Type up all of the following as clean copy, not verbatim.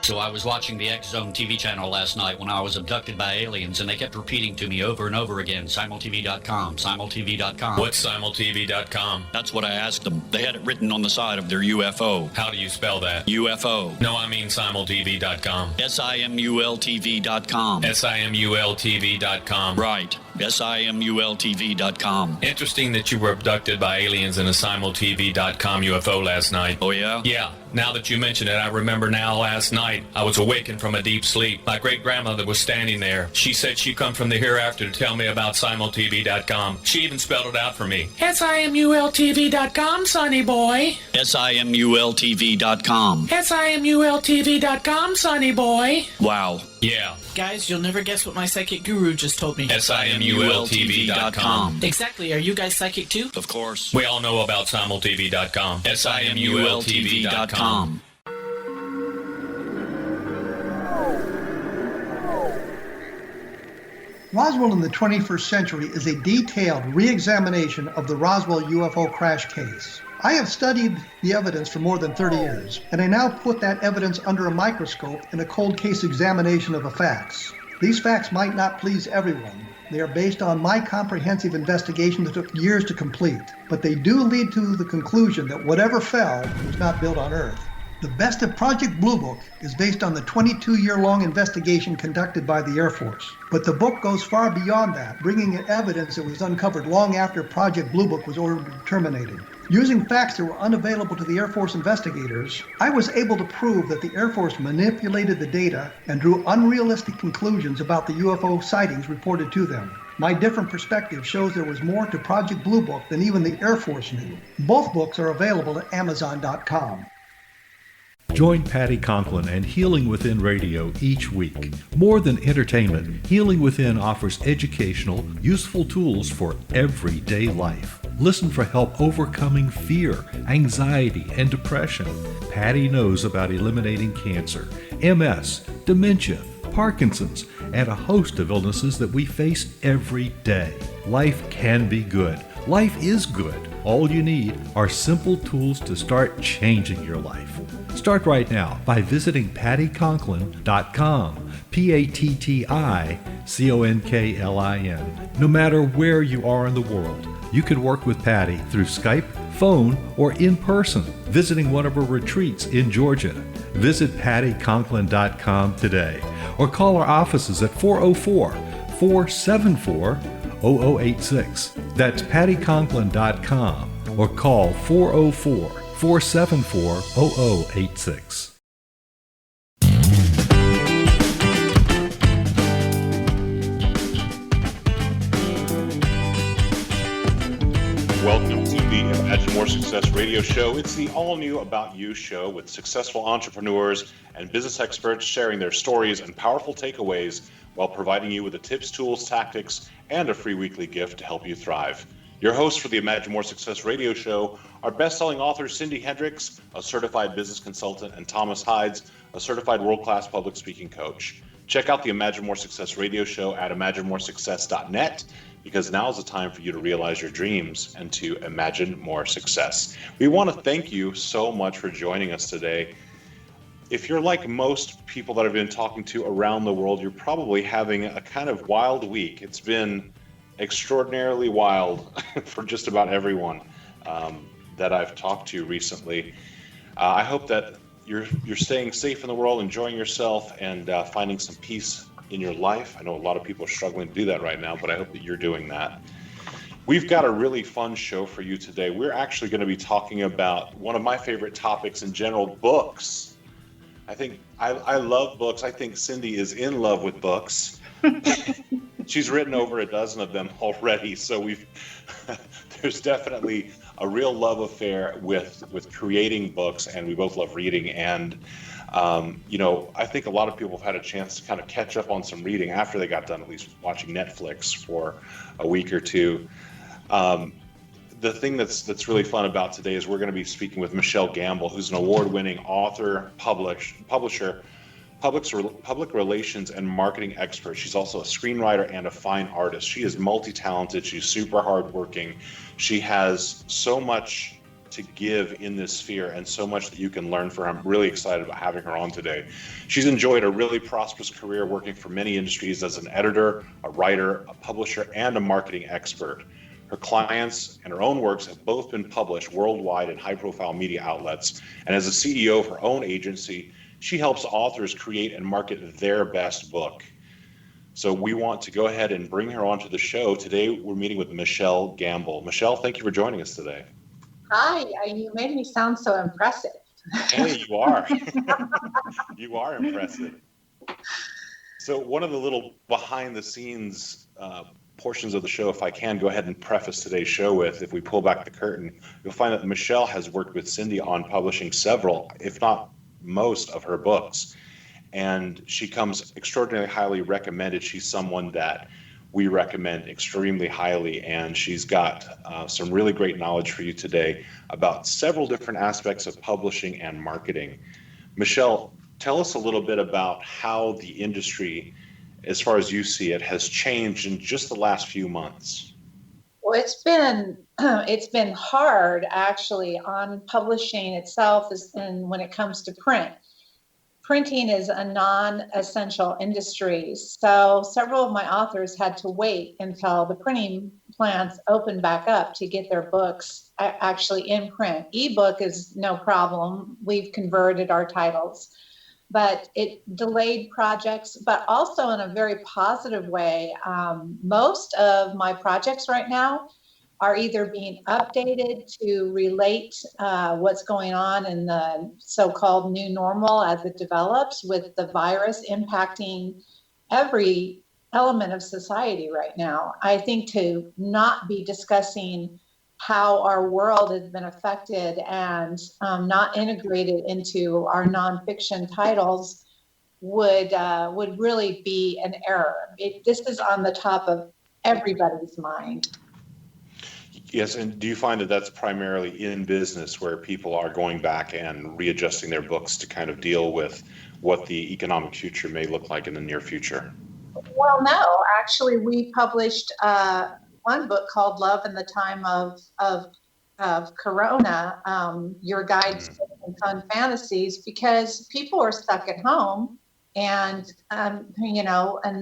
So I was watching the X Zone TV channel last night when I was abducted by aliens, and they kept repeating to me over and over again, simultv.com, simultv.com. What's simultv.com? That's what I asked them. They had it written on the side of their UFO. How do you spell that? UFO. No, I mean simultv.com. simultv.com. simultv.com. Right. simultv.com. Interesting that you were abducted by aliens in a simultv.com UFO last night. Oh, yeah? Yeah. Now that you mention it, I remember now last night I was awakened from a deep sleep. My great-grandmother was standing there. She said she'd come from the hereafter to tell me about simultv.com. She even spelled it out for me. simultv.com, sonny boy. simultv.com. simultv.com, sonny boy. Wow. Yeah. Guys, you'll never guess what my psychic guru just told me. simultv.com. Exactly. Are you guys psychic too? Of course. We all know about simultv.com. simultv.com. Roswell in the 21st century is a detailed re-examination of the Roswell UFO crash case. I have studied the evidence for more than 30 years, and I now put that evidence under a microscope in a cold case examination of the facts. These facts might not please everyone. They are based on my comprehensive investigation that took years to complete, but they do lead to the conclusion that whatever fell was not built on Earth. The best of Project Blue Book is based on the 22-year-long investigation conducted by the Air Force. But the book goes far beyond that, bringing in evidence that was uncovered long after Project Blue Book was ordered terminated. Using facts that were unavailable to the Air Force investigators, I was able to prove that the Air Force manipulated the data and drew unrealistic conclusions about the UFO sightings reported to them. My different perspective shows there was more to Project Blue Book than even the Air Force knew. Both books are available at Amazon.com. Join Patty Conklin and Healing Within Radio each week. More than entertainment, Healing Within offers educational, useful tools for everyday life. Listen for help overcoming fear, anxiety, and depression. Patty knows about eliminating cancer, MS, dementia, Parkinson's, and a host of illnesses that we face every day. Life can be good. Life is good. All you need are simple tools to start changing your life. Start right now by visiting pattyconklin.com, PATTICONKLIN. No matter where you are in the world, you can work with Patty through Skype, phone, or in person, visiting one of her retreats in Georgia. Visit pattyconklin.com today or call our offices at 404-474-0086. That's pattyconklin.com or call 404-474-0086. Welcome to the Imagine More Success radio show. It's the all-new About You show with successful entrepreneurs and business experts sharing their stories and powerful takeaways while providing you with the tips, tools, tactics, and a free weekly gift to help you thrive. Your hosts for the Imagine More Success radio show are best-selling author Cindy Hendricks, a certified business consultant, and Thomas Hides, a certified world-class public speaking coach. Check out the Imagine More Success radio show at imaginemoresuccess.net because now is the time for you to realize your dreams and to imagine more success. We want to thank you so much for joining us today. If you're like most people that I've been talking to around the world, you're probably having a kind of wild week. It's been extraordinarily wild for just about everyone that I've talked to recently. I hope that you're staying safe in the world, enjoying yourself, and finding some peace in your life. I know a lot of people are struggling to do that right now, but I hope that you're doing that. We've got a really fun show for you today. We're actually going to be talking about one of my favorite topics in general, books. I love books. I think Cindy is in love with books. She's written over a dozen of them already, so there's definitely a real love affair with creating books, and we both love reading. And I think a lot of people have had a chance to kind of catch up on some reading after they got done at least watching Netflix for a week or two. The thing that's really fun about today is we're going to be speaking with Michelle Gamble, who's an award-winning author, publisher, public relations and marketing expert. She's also a screenwriter and a fine artist. She is multi-talented. She's super hardworking. She has so much to give in this sphere, and so much that you can learn from her. I'm really excited about having her on today. She's enjoyed a really prosperous career working for many industries as an editor, a writer, a publisher, and a marketing expert. Her clients and her own works have both been published worldwide in high-profile media outlets, and as a CEO of her own agency, she helps authors create and market their best book. So we want to go ahead and bring her onto the show. Today, we're meeting with Michelle Gamble. Michelle, thank you for joining us today. Hi, you made me sound so impressive. Hey, you are. You are impressive. So one of the little behind-the-scenes portions of the show, if I can go ahead and preface today's show with, if we pull back the curtain, you'll find that Michelle has worked with Cindy on publishing several, if not most, of her books. And she comes extraordinarily highly recommended. She's someone that we recommend extremely highly, and she's got some really great knowledge for you today about several different aspects of publishing and marketing. Michelle, tell us a little bit about how the industry, as far as you see it, has changed in just the last few months. Well, it's been hard actually on publishing itself, and when it comes to print. Printing is a non-essential industry, so several of my authors had to wait until the printing plants opened back up to get their books actually in print. Ebook is no problem. We've converted our titles, but it delayed projects, but also in a very positive way. Most of my projects right now are either being updated to relate what's going on in the so-called new normal as it develops, with the virus impacting every element of society right now. I think to not be discussing how our world has been affected and not integrated into our nonfiction titles would really be an error. This is on the top of everybody's mind. Yes, and do you find that that's primarily in business where people are going back and readjusting their books to kind of deal with what the economic future may look like in the near future? Well, no, actually, we published one book called Love in the Time of Corona, Your Guide to Fun Fantasies, because people are stuck at home and, and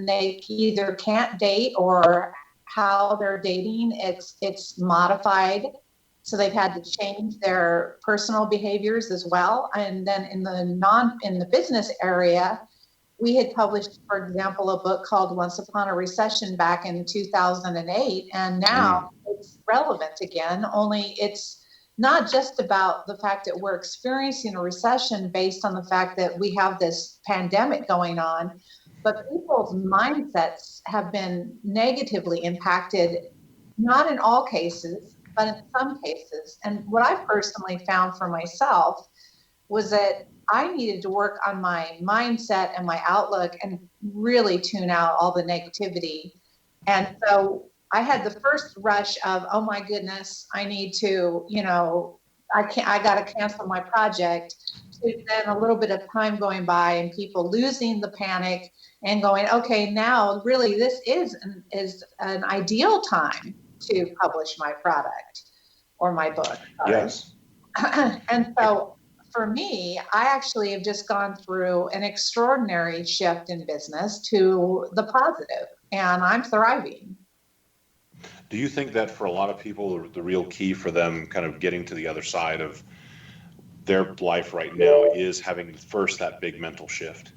they either can't date or how they're dating, it's modified. So they've had to change their personal behaviors as well. And then in the business area, we had published, for example, a book called Once Upon a Recession back in 2008. And now it's relevant again, only it's not just about the fact that we're experiencing a recession based on the fact that we have this pandemic going on, but people's mindsets have been negatively impacted, not in all cases, but in some cases. And what I personally found for myself was that I needed to work on my mindset and my outlook and really tune out all the negativity. And so I had the first rush of, oh my goodness, I need to, I got to cancel my project. Then a little bit of time going by and people losing the panic and going, okay, now really this is an ideal time to publish my product or my book. Yes. And so for me, I actually have just gone through an extraordinary shift in business to the positive, and I'm thriving. Do you think that for a lot of people, the real key for them kind of getting to the other side of their life right now is having first that big mental shift?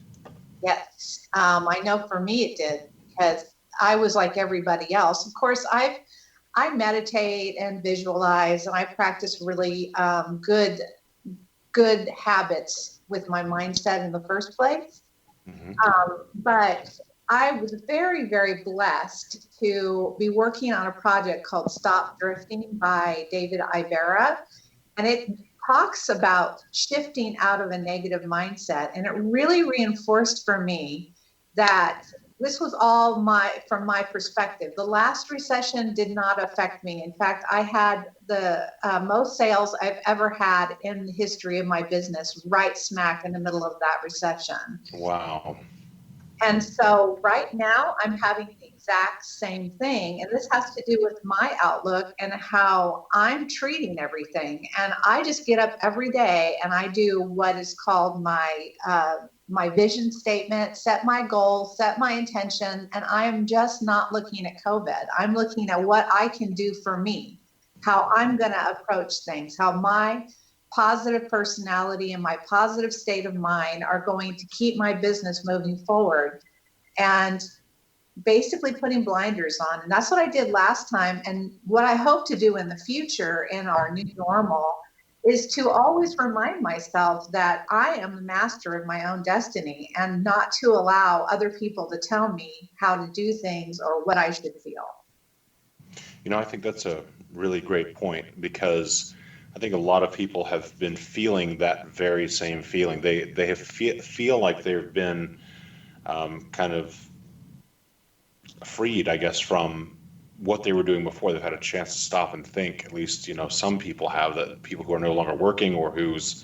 Yes, I know for me it did, because I was like everybody else. Of course, I meditate and visualize, and I practice really good habits with my mindset in the first place. Mm-hmm. But I was very, very blessed to be working on a project called Stop Drifting by David Ivera, and it talks about shifting out of a negative mindset. And it really reinforced for me that this was all from my perspective. The last recession did not affect me. In fact, I had the most sales I've ever had in the history of my business right smack in the middle of that recession. Wow. And so right now I'm having the exact same thing. And this has to do with my outlook and how I'm treating everything. And I just get up every day and I do what is called my vision statement, set my goal, set my intention. And I am just not looking at COVID. I'm looking at what I can do for me, how I'm going to approach things, how my positive personality and my positive state of mind are going to keep my business moving forward, and basically putting blinders on. And that's what I did last time. And what I hope to do in the future in our new normal is to always remind myself that I am the master of my own destiny, and not to allow other people to tell me how to do things or what I should feel. I think that's a really great point, because I think a lot of people have been feeling that very same feeling. They have feel like they've been kind of freed, I guess, from what they were doing before. They've had a chance to stop and think. At least, some people have, that people who are no longer working, or whose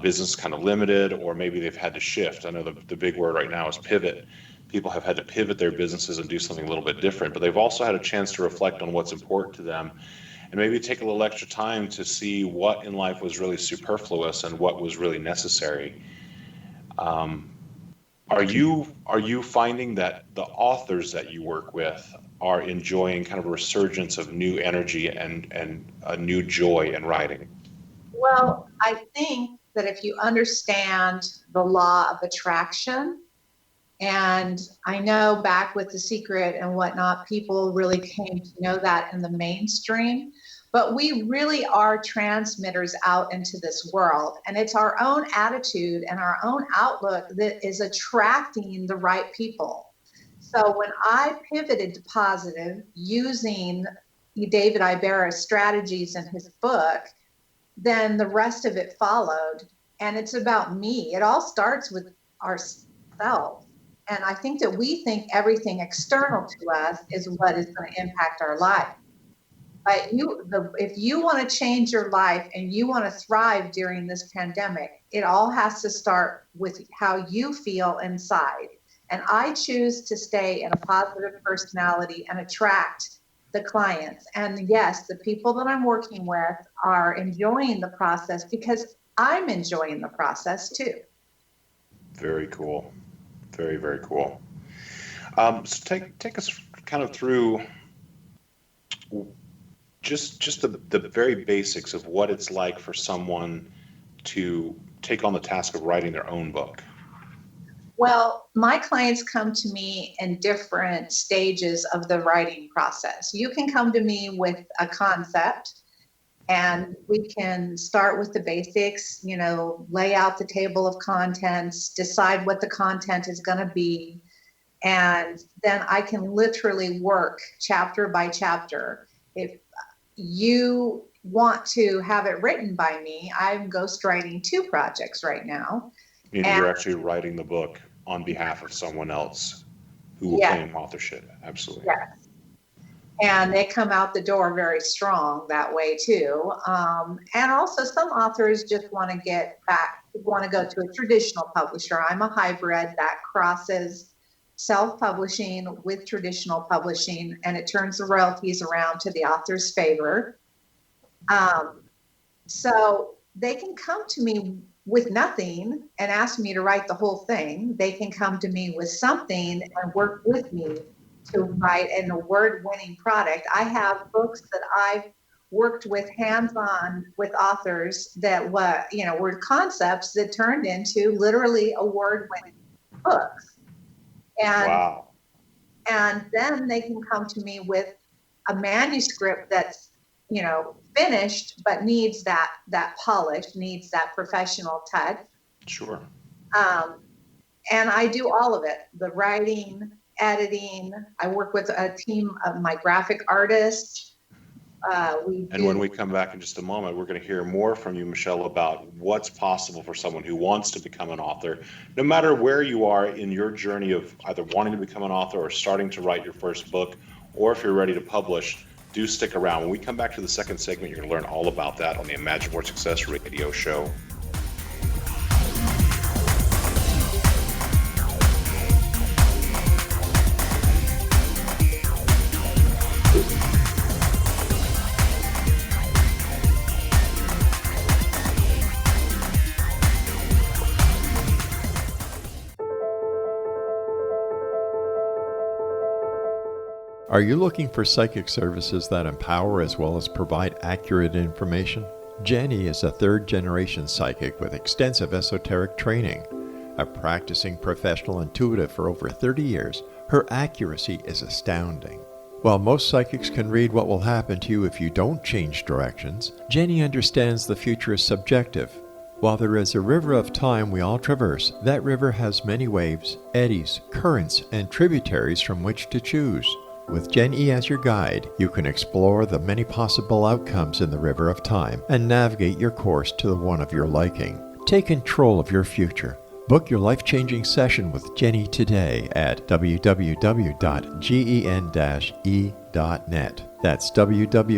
business is kind of limited, or maybe they've had to shift. I know the big word right now is pivot. People have had to pivot their businesses and do something a little bit different, but they've also had a chance to reflect on what's important to them, and maybe take a little extra time to see what in life was really superfluous and what was really necessary. Are you finding that the authors that you work with are enjoying kind of a resurgence of new energy and a new joy in writing? Well, I think that if you understand the law of attraction, and I know back with The Secret and whatnot, people really came to know that in the mainstream. But we really are transmitters out into this world. And it's our own attitude and our own outlook that is attracting the right people. So when I pivoted to positive using David Ibera's strategies in his book, then the rest of it followed. And it's about me. It all starts with ourselves. And I think that we think everything external to us is what is going to impact our life. But if you want to change your life and you want to thrive during this pandemic, it all has to start with how you feel inside. And I choose to stay in a positive personality and attract the clients. And yes, the people that I'm working with are enjoying the process because I'm enjoying the process too. Very cool. Very, very cool. So take us kind of through just the very basics of what it's like for someone to take on the task of writing their own book. Well, my clients come to me in different stages of the writing process. You can come to me with a concept, and we can start with the basics, lay out the table of contents, decide what the content is going to be. And then I can literally work chapter by chapter. If you want to have it written by me, I'm ghostwriting 2 projects right now. And you're actually writing the book on behalf of someone else who will claim authorship. Absolutely. Yes. And they come out the door very strong that way too. And also some authors just want to go to a traditional publisher. I'm a hybrid that crosses self-publishing with traditional publishing, and it turns the royalties around to the author's favor. So they can come to me with nothing and ask me to write the whole thing. They can come to me with something and work with me to write an award-winning product. I have books that I've worked with hands-on with authors that were concepts that turned into literally award-winning books. And, wow. And then they can come to me with a manuscript that's, finished, but needs that polish, needs that professional touch. Sure. And I do all of it, the writing, editing. I work with a team of my graphic artists. When we come back in just a moment, we're going to hear more from you, Michelle, about what's possible for someone who wants to become an author, no matter where you are in your journey of either wanting to become an author or starting to write your first book, or if you're ready to publish. Do stick around. When we come back to the second segment, you're going to learn all about that on the Imagine More Success radio show. Are you looking for psychic services that empower as well as provide accurate information? Jenny is a third-generation psychic with extensive esoteric training. A practicing professional intuitive for over 30 years, her accuracy is astounding. While most psychics can read what will happen to you if you don't change directions, Jenny understands the future is subjective. While there is a river of time we all traverse, that river has many waves, eddies, currents, and tributaries from which to choose. With Jenny as your guide, you can explore the many possible outcomes in the river of time and navigate your course to the one of your liking. Take control of your future. Book your life-changing session with Jenny today at www.gen-e.net. That's www.gen-e.net.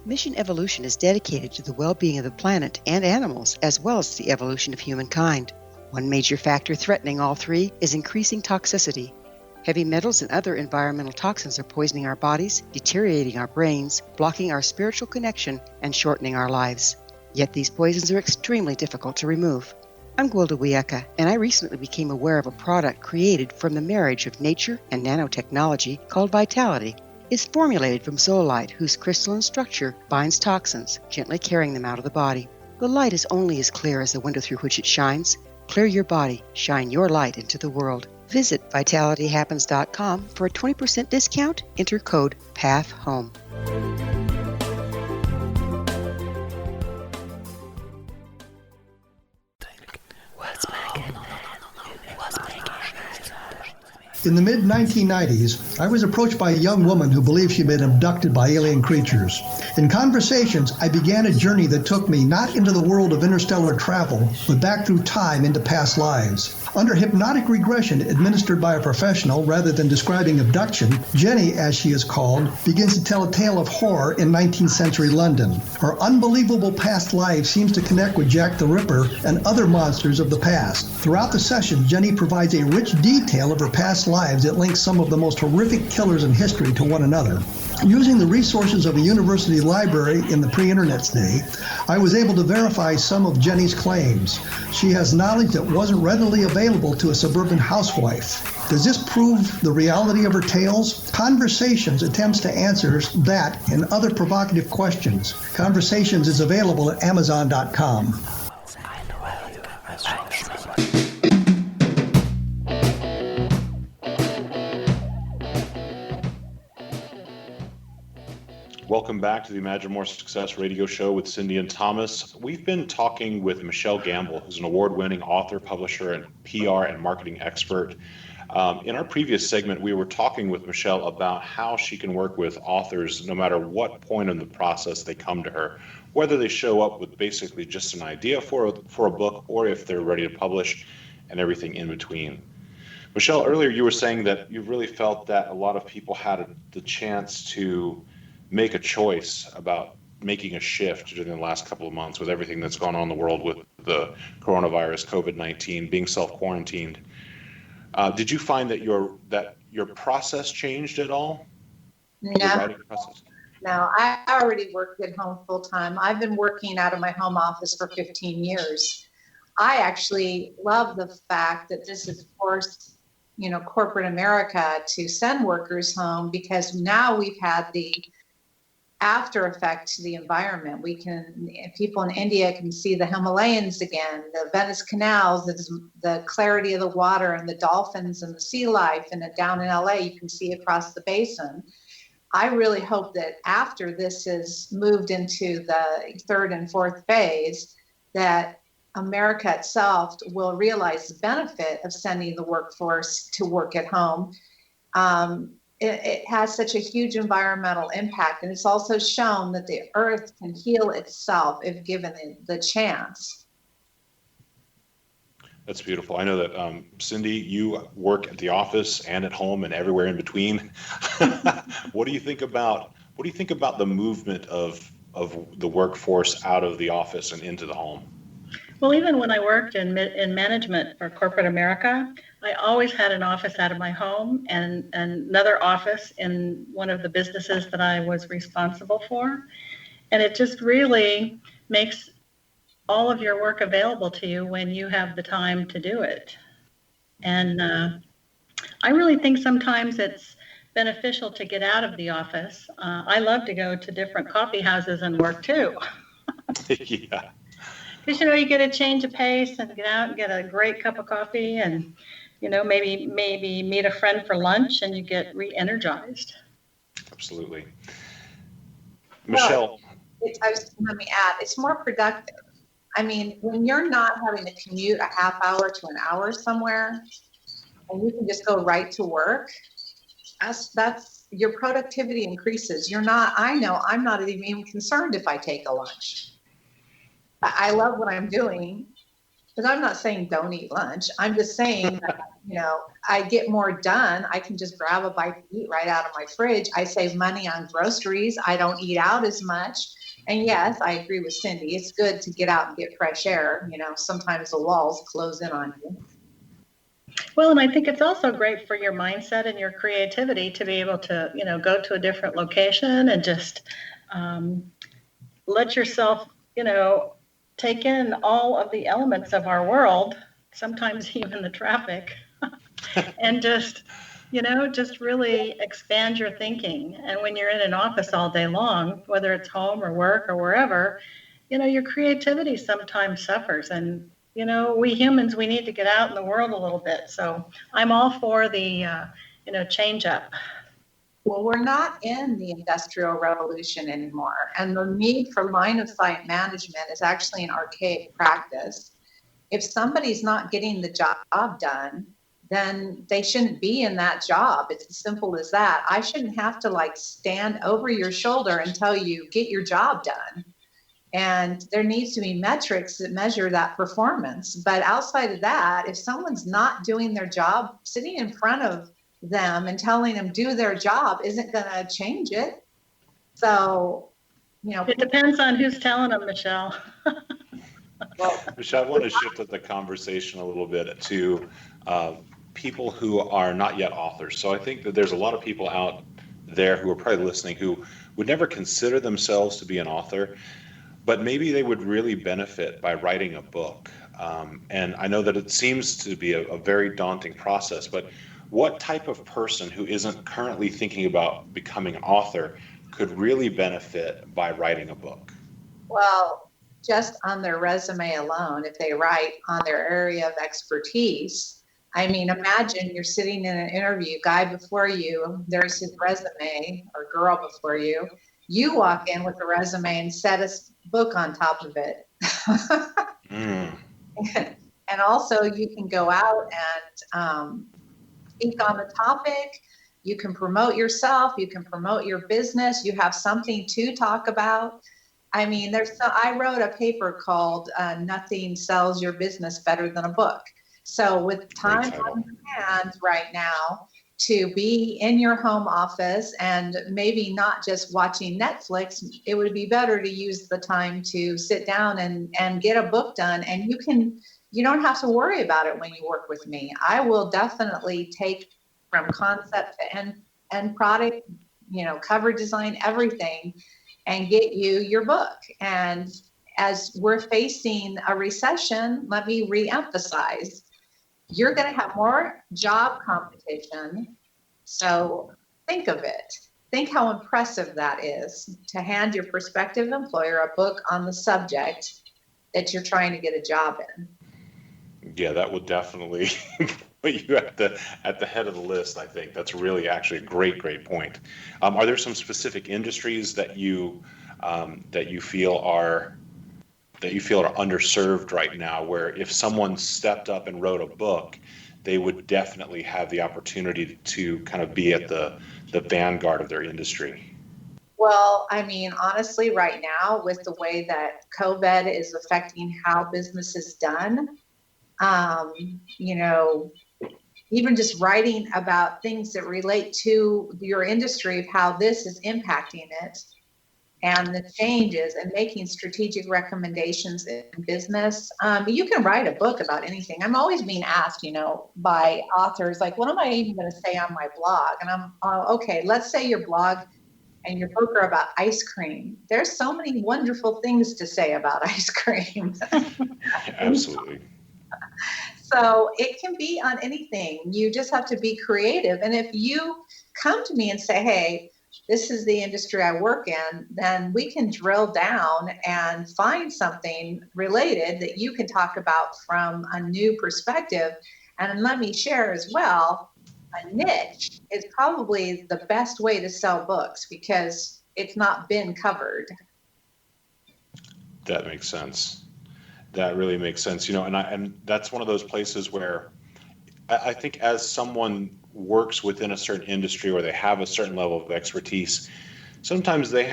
Mission Evolution is dedicated to the well-being of the planet and animals, as well as the evolution of humankind. One major factor threatening all three is increasing toxicity. Heavy metals and other environmental toxins are poisoning our bodies, deteriorating our brains, blocking our spiritual connection, and shortening our lives. Yet these poisons are extremely difficult to remove. I'm Gwilda Wiyaka, and I recently became aware of a product created from the marriage of nature and nanotechnology called Vitality. It's formulated from zoolite, whose crystalline structure binds toxins, gently carrying them out of the body. The light is only as clear as the window through which it shines. Clear your body, shine your light into the world. Visit vitalityhappens.com for a 20% discount. Enter code PATHHOME. In the mid-1990s, I was approached by a young woman who believed she'd been abducted by alien creatures. In conversations, I began a journey that took me not into the world of interstellar travel, but back through time into past lives. Under hypnotic regression administered by a professional rather than describing abduction, Jenny, as she is called, begins to tell a tale of horror in 19th century London. Her unbelievable past life seems to connect with Jack the Ripper and other monsters of the past. Throughout the session, Jenny provides a rich detail of her past lives that links some of the most horrific killers in history to one another. Using the resources of a university library in the pre-internet's day, I was able to verify some of Jenny's claims. She has knowledge that wasn't readily available to a suburban housewife. Does this prove the reality of her tales? Conversations attempts to answer that and other provocative questions. Conversations is available at Amazon.com. Welcome back to the Imagine More Success radio show with Cindy and Thomas. We've been talking with Michelle Gamble, who's an award-winning author, publisher, and PR and marketing expert. In our previous segment, we were talking with Michelle about how she can work with authors no matter what point in the process they come to her, whether they show up with basically just an idea for a book or if they're ready to publish and everything in between. Michelle, earlier you were saying that you really felt that a lot of people had the chance to make a choice about making a shift during the last couple of months with everything that's gone on in the world with the coronavirus, COVID-19, being self-quarantined. Did you find that your process changed at all? No. Your writing process? No, I already worked at home full time. I've been working out of my home office for 15 years. I actually love the fact that this has forced, corporate America to send workers home, because now we've had the after effect to the environment. People in India can see the Himalayas again, the Venice canals, the clarity of the water and the dolphins and the sea life, and down in LA, you can see across the basin. I really hope that after this is moved into the third and fourth phase, that America itself will realize the benefit of sending the workforce to work at home. It has such a huge environmental impact, and it's also shown that the earth can heal itself if given the chance. That's beautiful. I know that, Cindy, you work at the office and at home and everywhere in between. What do you think about the movement of the workforce out of the office and into the home? Well, even when I worked in management for corporate America, I always had an office out of my home and another office in one of the businesses that I was responsible for. And it just really makes all of your work available to you when you have the time to do it. And I really think sometimes it's beneficial to get out of the office. I love to go to different coffee houses and work too. Yeah. Because, you get a change of pace and get out and get a great cup of coffee and, maybe meet a friend for lunch and you get re-energized. Absolutely. Michelle. Let me add, it's more productive. I mean, when you're not having to commute a half hour to an hour somewhere and you can just go right to work, that's your productivity increases. I know I'm not even concerned if I take a lunch. I love what I'm doing, but I'm not saying don't eat lunch. I'm just saying that, I get more done. I can just grab a bite to eat right out of my fridge. I save money on groceries. I don't eat out as much. And yes, I agree with Cindy. It's good to get out and get fresh air. Sometimes the walls close in on you. Well, and I think it's also great for your mindset and your creativity to be able to, go to a different location and just let yourself, take in all of the elements of our world, sometimes even the traffic, and just really expand your thinking. And when you're in an office all day long, whether it's home or work or wherever, your creativity sometimes suffers. And, we humans, we need to get out in the world a little bit. So I'm all for the, change up. Well, we're not in the Industrial Revolution anymore, and the need for line of sight management is actually an archaic practice. If somebody's not getting the job done, then they shouldn't be in that job. It's as simple as that. I shouldn't have to stand over your shoulder and tell you, get your job done. And there needs to be metrics that measure that performance. But outside of that, if someone's not doing their job, sitting in front of them and telling them do their job isn't going to change it. So, it depends on who's telling them, Michelle. Well, Michelle, I want to shift the conversation a little bit to people who are not yet authors. So I think that there's a lot of people out there who are probably listening who would never consider themselves to be an author, but maybe they would really benefit by writing a book. And I know that it seems to be a very daunting process, but what type of person who isn't currently thinking about becoming an author could really benefit by writing a book? Well, just on their resume alone, if they write on their area of expertise, I mean, imagine you're sitting in an interview, guy before you, there's his resume, or girl before you. You walk in with the resume and set a book on top of it. And also you can go out and speak on the topic. You can promote yourself. You can promote your business. You have something to talk about. I mean, I wrote a paper called Nothing Sells Your Business Better Than a Book. So with time on your hands right now to be in your home office and maybe not just watching Netflix, it would be better to use the time to sit down and get a book done. And you don't have to worry about it when you work with me. I will definitely take from concept to end product, cover design, everything, and get you your book. And as we're facing a recession, let me reemphasize, you're going to have more job competition. So think of it. Think how impressive that is to hand your prospective employer a book on the subject that you're trying to get a job in. Yeah, that would definitely put you at the head of the list. I think that's really actually a great point. Are there some specific industries that you feel are underserved right now, where if someone stepped up and wrote a book, they would definitely have the opportunity to kind of be at the vanguard of their industry? Well, I mean, honestly, right now, with the way that COVID is affecting how business is done, even just writing about things that relate to your industry, of how this is impacting it, and the changes and making strategic recommendations in business. You can write a book about anything. I'm always being asked, by authors, like, what am I even going to say on my blog? And I'm, okay, let's say your blog and your book are about ice cream. There's so many wonderful things to say about ice cream. Absolutely. So it can be on anything. You just have to be creative. And if you come to me and say, hey, this is the industry I work in, then we can drill down and find something related that you can talk about from a new perspective. And let me share as well, a niche is probably the best way to sell books because it's not been covered. That makes sense. That really makes sense. And that's one of those places where I think as someone works within a certain industry or they have a certain level of expertise, sometimes they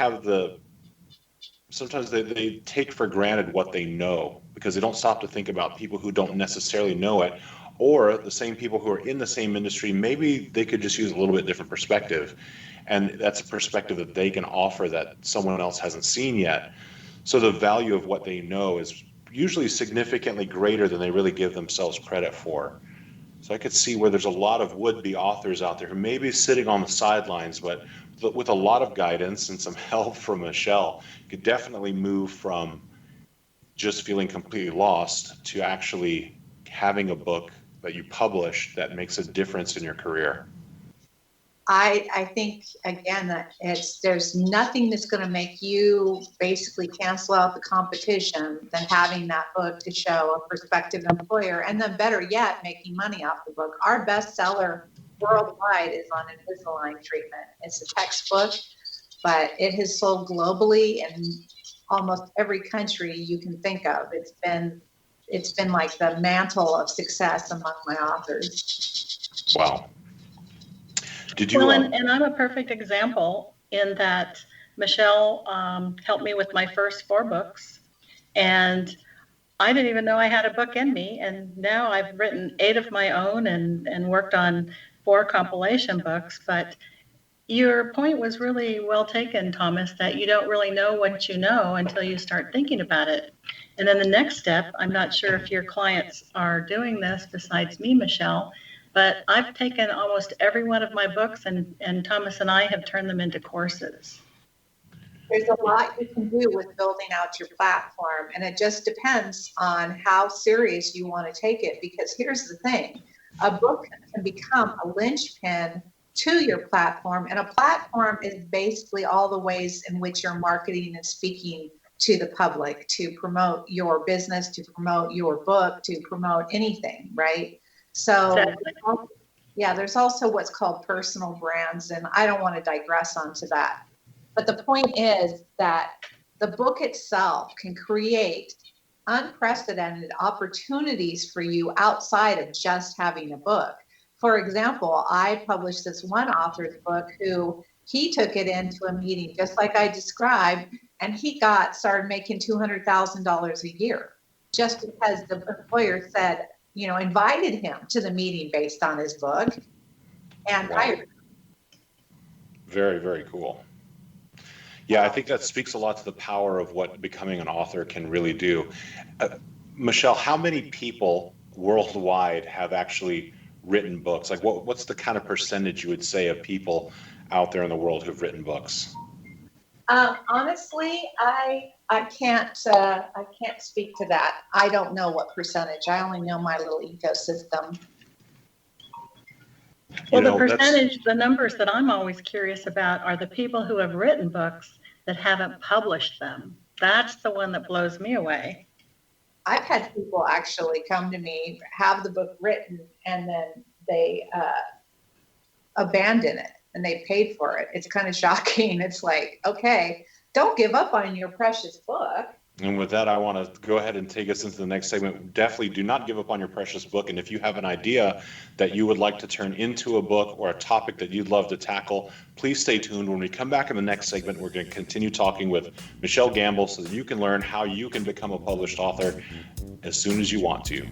take for granted what they know because they don't stop to think about people who don't necessarily know it, or the same people who are in the same industry. Maybe they could just use a little bit different perspective, and that's a perspective that they can offer that someone else hasn't seen yet. So the value of what they know is usually significantly greater than they really give themselves credit for. So I could see where there's a lot of would-be authors out there who may be sitting on the sidelines, but with a lot of guidance and some help from Michelle, could definitely move from just feeling completely lost to actually having a book that you publish that makes a difference in your career. I think, again, that there's nothing that's going to make you basically cancel out the competition than having that book to show a prospective employer, and then better yet, making money off the book. Our bestseller worldwide is on Invisalign treatment. It's a textbook, but it has sold globally in almost every country you can think of. It's been like the mantle of success among my authors. Wow. And I'm a perfect example in that Michelle helped me with my first 4 books, and I didn't even know I had a book in me, and now I've written 8 of my own and worked on 4 compilation books. But your point was really well taken, Thomas, that you don't really know what you know until you start thinking about it. And then the next step, I'm not sure if your clients are doing this besides me, Michelle, but I've taken almost every one of my books and Thomas and I have turned them into courses. There's a lot you can do with building out your platform, and it just depends on how serious you want to take it, because here's the thing. A book can become a linchpin to your platform, and a platform is basically all the ways in which you're marketing and speaking to the public, to promote your business, to promote your book, to promote anything, right? So, exactly. Yeah, there's also what's called personal brands, and I don't want to digress onto that. But the point is that the book itself can create unprecedented opportunities for you outside of just having a book. For example, I published this one author's book who he took it into a meeting just like I described, and he started making $200,000 a year just because the employer said, invited him to the meeting based on his book and hired him. Very, very cool. Yeah, I think that speaks a lot to the power of what becoming an author can really do. Michelle, how many people worldwide have actually written books? Like, what's the kind of percentage you would say of people out there in the world who've written books? Honestly, I can't speak to that. I don't know what percentage. I only know my little ecosystem. Well, the percentage, the numbers that I'm always curious about are the people who have written books that haven't published them. That's the one that blows me away. I've had people actually come to me, have the book written, and then they abandon it, and they paid for it. It's kind of shocking. It's like, okay, don't give up on your precious book. And with that, I want to go ahead and take us into the next segment. Definitely do not give up on your precious book. And if you have an idea that you would like to turn into a book or a topic that you'd love to tackle, please stay tuned. When we come back in the next segment, we're going to continue talking with Michelle Gamble so that you can learn how you can become a published author as soon as you want to.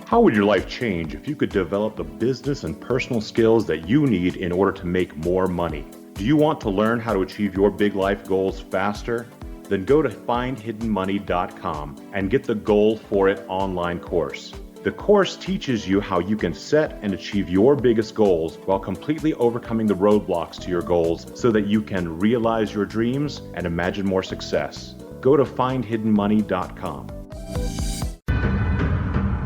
How would your life change if you could develop the business and personal skills that you need in order to make more money? Do you want to learn how to achieve your big life goals faster? Then go to findhiddenmoney.com and get the Goal for It online course. The course teaches you how you can set and achieve your biggest goals while completely overcoming the roadblocks to your goals so that you can realize your dreams and imagine more success. Go to findhiddenmoney.com.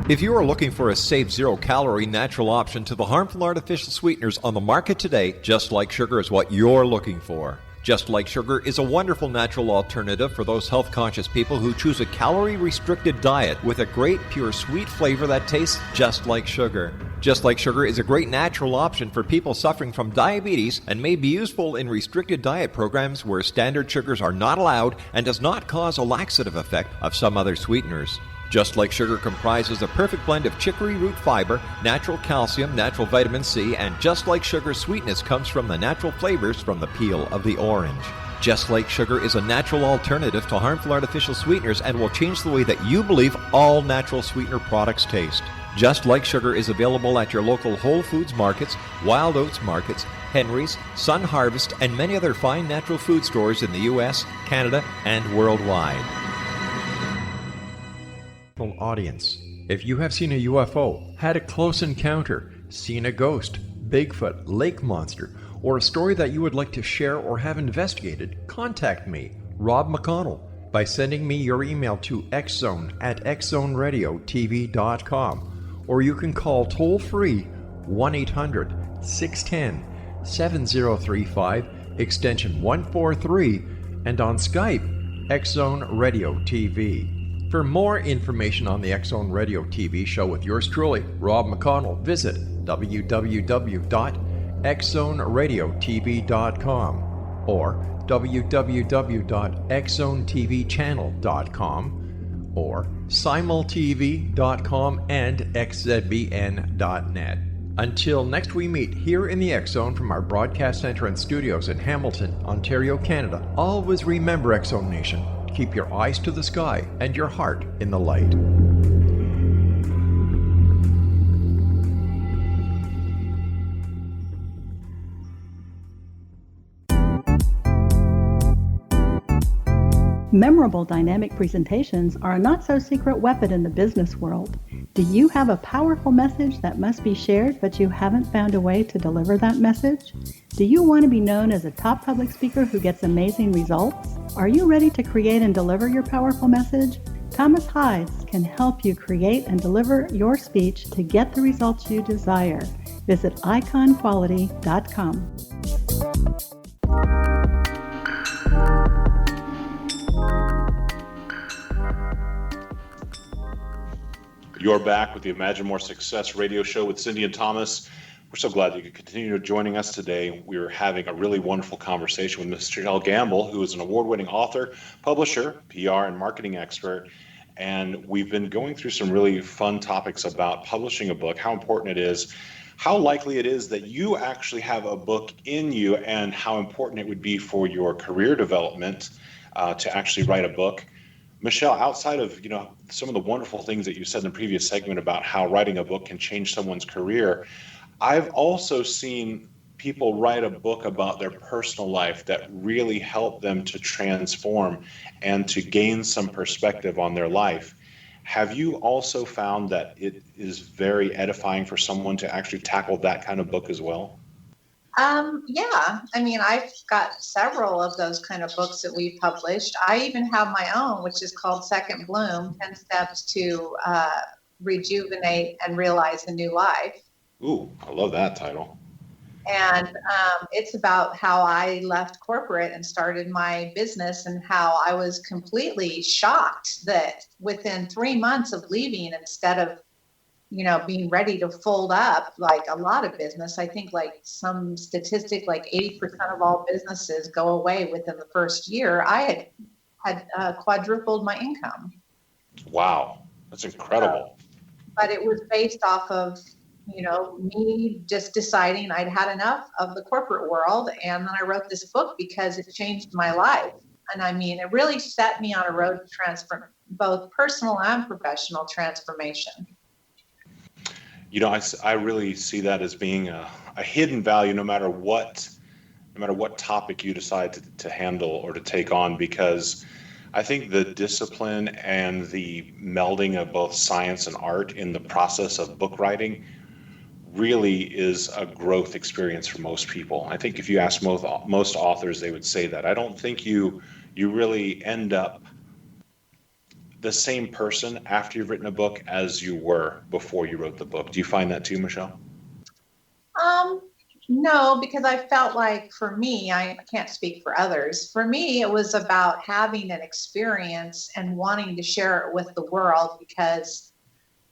If you are looking for a safe, zero-calorie natural option to the harmful artificial sweeteners on the market today, Just Like Sugar is what you're looking for. Just Like Sugar is a wonderful natural alternative for those health-conscious people who choose a calorie-restricted diet with a great, pure, sweet flavor that tastes just like sugar. Just Like Sugar is a great natural option for people suffering from diabetes and may be useful in restricted diet programs where standard sugars are not allowed and does not cause a laxative effect of some other sweeteners. Just Like Sugar comprises a perfect blend of chicory root fiber, natural calcium, natural vitamin C, and Just Like Sugar's sweetness comes from the natural flavors from the peel of the orange. Just Like Sugar is a natural alternative to harmful artificial sweeteners and will change the way that you believe all natural sweetener products taste. Just Like Sugar is available at your local Whole Foods markets, Wild Oats markets, Henry's, Sun Harvest, and many other fine natural food stores in the U.S., Canada, and worldwide. Audience. If you have seen a UFO, had a close encounter, seen a ghost, Bigfoot, lake monster, or a story that you would like to share or have investigated, contact me, Rob McConnell, by sending me your email to xzone@xzoneradiotv.com, or you can call toll-free 1-800-610-7035, extension 143, and on Skype, X-Zone Radio TV. For more information on the X-Zone Radio TV show with yours truly, Rob McConnell, visit www.xzoneradiotv.com or www.xzonetvchannel.com or simultv.com and xzbn.net. Until next we meet here in the X-Zone from our broadcast center and studios in Hamilton, Ontario, Canada, always remember, X-Zone Nation, keep your eyes to the sky and your heart in the light. Memorable dynamic presentations are a not-so-secret weapon in the business world. Do you have a powerful message that must be shared, but you haven't found a way to deliver that message? Do you want to be known as a top public speaker who gets amazing results? Are you ready to create and deliver your powerful message? Thomas Hides can help you create and deliver your speech to get the results you desire. Visit iconquality.com. You're back with the Imagine More Success radio show with Cindy and Thomas. We're so glad that you could continue joining us today. We're having a really wonderful conversation with Ms. Michelle Gamble, who is an award-winning author, publisher, PR, and marketing expert. And we've been going through some really fun topics about publishing a book, how important it is, how likely it is that you actually have a book in you, and how important it would be for your career development to actually write a book. Michelle, outside of some of the wonderful things that you said in the previous segment about how writing a book can change someone's career, I've also seen people write a book about their personal life that really help them to transform and to gain some perspective on their life. Have you also found that it is very edifying for someone to actually tackle that kind of book as well? Yeah, I mean, I've got several of those kind of books that we've published. I even have my own, which is called Second Bloom, 10 Steps to Rejuvenate and Realize a New Life. Ooh, I love that title. And it's about how I left corporate and started my business, and how I was completely shocked that within 3 months of leaving, instead of being ready to fold up like a lot of business. I think like some statistic, like 80% of all businesses go away within the first year. I had quadrupled my income. Wow, that's incredible. But it was based off of me just deciding I'd had enough of the corporate world. And then I wrote this book because it changed my life. And I mean, it really set me on a road to transform, both personal and professional transformation. I really see that as being a hidden value, no matter what topic you decide to handle or to take on, because I think the discipline and the melding of both science and art in the process of book writing really is a growth experience for most people. I think if you ask most authors, they would say that. I don't think you really end up the same person after you've written a book as you were before you wrote the book. Do you find that too, Michelle? No, because I felt like, for me, I can't speak for others. For me, it was about having an experience and wanting to share it with the world, because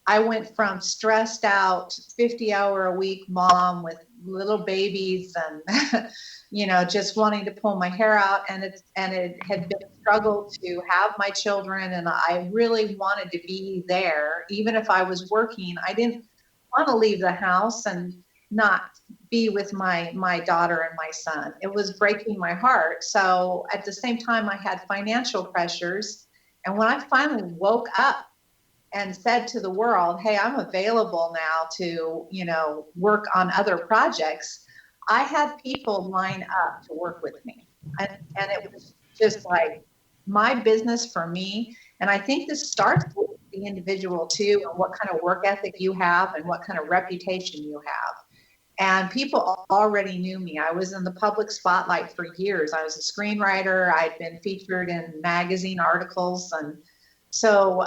I went from stressed out 50-hour-a-week mom with little babies and, just wanting to pull my hair out. And it had been a struggle to have my children. And I really wanted to be there. Even if I was working, I didn't want to leave the house and not be with my daughter and my son. It was breaking my heart. So at the same time, I had financial pressures. And when I finally woke up and said to the world, hey, I'm available now to, work on other projects, I had people line up to work with me. And it was just like my business for me. And I think this starts with the individual too, and what kind of work ethic you have and what kind of reputation you have. And people already knew me. I was in the public spotlight for years. I was a screenwriter. I'd been featured in magazine articles. And so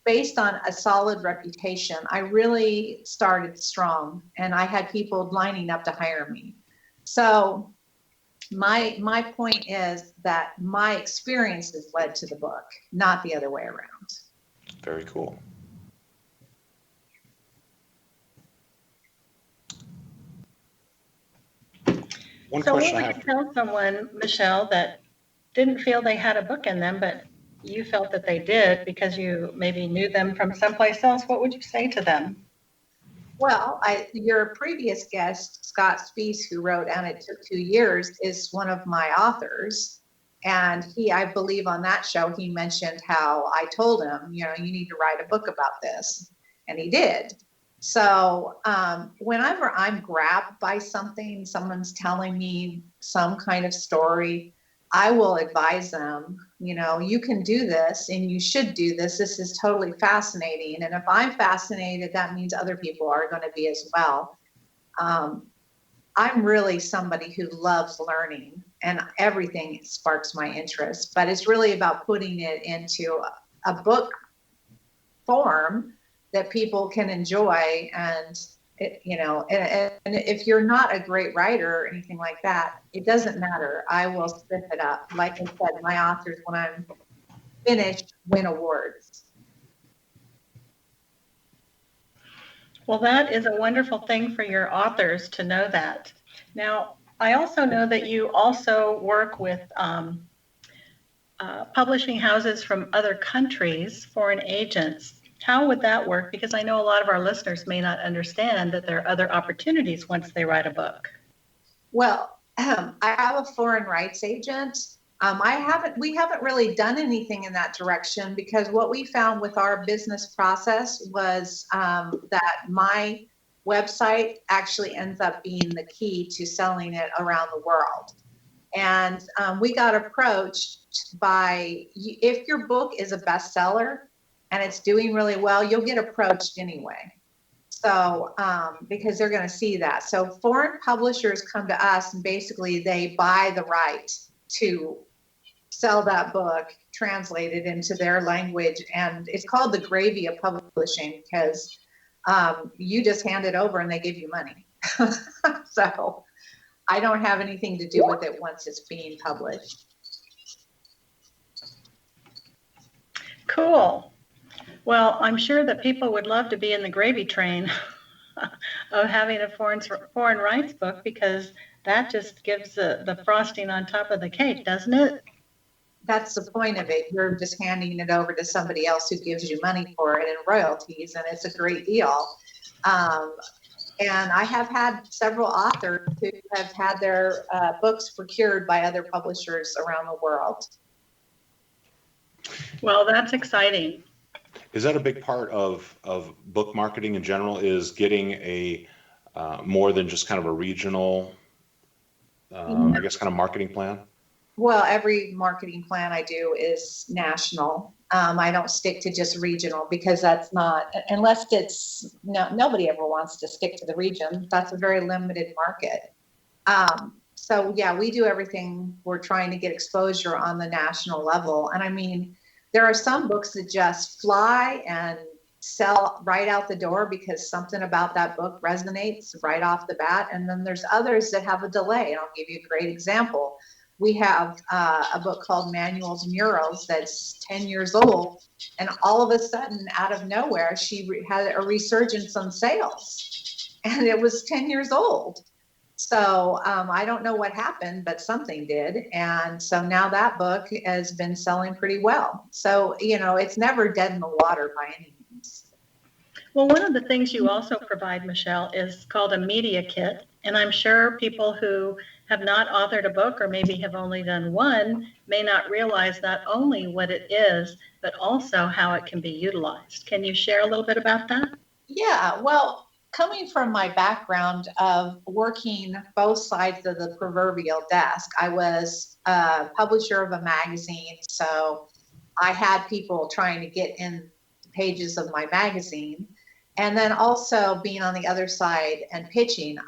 based on a solid reputation, I really started strong, and I had people lining up to hire me. So my point is that my experiences led to the book, not the other way around. Very cool. So what would you tell someone, Michelle, that didn't feel they had a book in them, but you felt that they did because you maybe knew them from someplace else? What would you say to them? Well, your previous guest, Scott Spies, who wrote And It Took 2 Years, is one of my authors. And I believe on that show, he mentioned how I told him, you need to write a book about this. And he did. So whenever I'm grabbed by something, someone's telling me some kind of story, I will advise them, you can do this and you should do this. This is totally fascinating. And if I'm fascinated, that means other people are going to be as well. I'm really somebody who loves learning, and everything sparks my interest, but it's really about putting it into a book form that people can enjoy. And and if you're not a great writer or anything like that, it doesn't matter. I will spit it up. Like I said, my authors, when I'm finished, win awards. Well, that is a wonderful thing for your authors to know that. Now, I also know that you also work with publishing houses from other countries, foreign agents. How would that work? Because I know a lot of our listeners may not understand that there are other opportunities once they write a book. Well, I have a foreign rights agent. We haven't really done anything in that direction, because what we found with our business process was that my website actually ends up being the key to selling it around the world. And we got approached by, if your book is a bestseller and it's doing really well, you'll get approached anyway. So, because they're going to see that. So foreign publishers come to us and basically they buy the right to sell that book, translate it into their language. And it's called the gravy of publishing, because you just hand it over and they give you money. So I don't have anything to do with it once it's being published. Cool. Well, I'm sure that people would love to be in the gravy train of having a foreign rights book, because that just gives the frosting on top of the cake, doesn't it? That's the point of it. You're just handing it over to somebody else who gives you money for it and royalties, and it's a great deal. And I have had several authors who have had their books procured by other publishers around the world. Well, that's exciting. Is that a big part of book marketing in general, is getting a more than just kind of a regional, I guess, kind of marketing plan? Well, every marketing plan I do is national. I don't stick to just regional, because that's not, unless it's, nobody ever wants to stick to the region. That's a very limited market. So yeah, we do everything. We're trying to get exposure on the national level. And I mean, there are some books that just fly and sell right out the door because something about that book resonates right off the bat. And then there's others that have a delay. And I'll give you a great example. We have a book called Manuals Murals that's 10 years old. And all of a sudden, out of nowhere, she had a resurgence on sales. And it was 10 years old. So I don't know what happened, but something did. And so now that book has been selling pretty well. So, you know, it's never dead in the water by any means. Well, one of the things you also provide, Michelle, is called a media kit. And I'm sure people who have not authored a book, or maybe have only done one, may not realize not only what it is, but also how it can be utilized. Can you share a little bit about that? Yeah, well, coming from my background of working both sides of the proverbial desk, I was a publisher of a magazine. So I had people trying to get in the pages of my magazine. And then also being on the other side and pitching.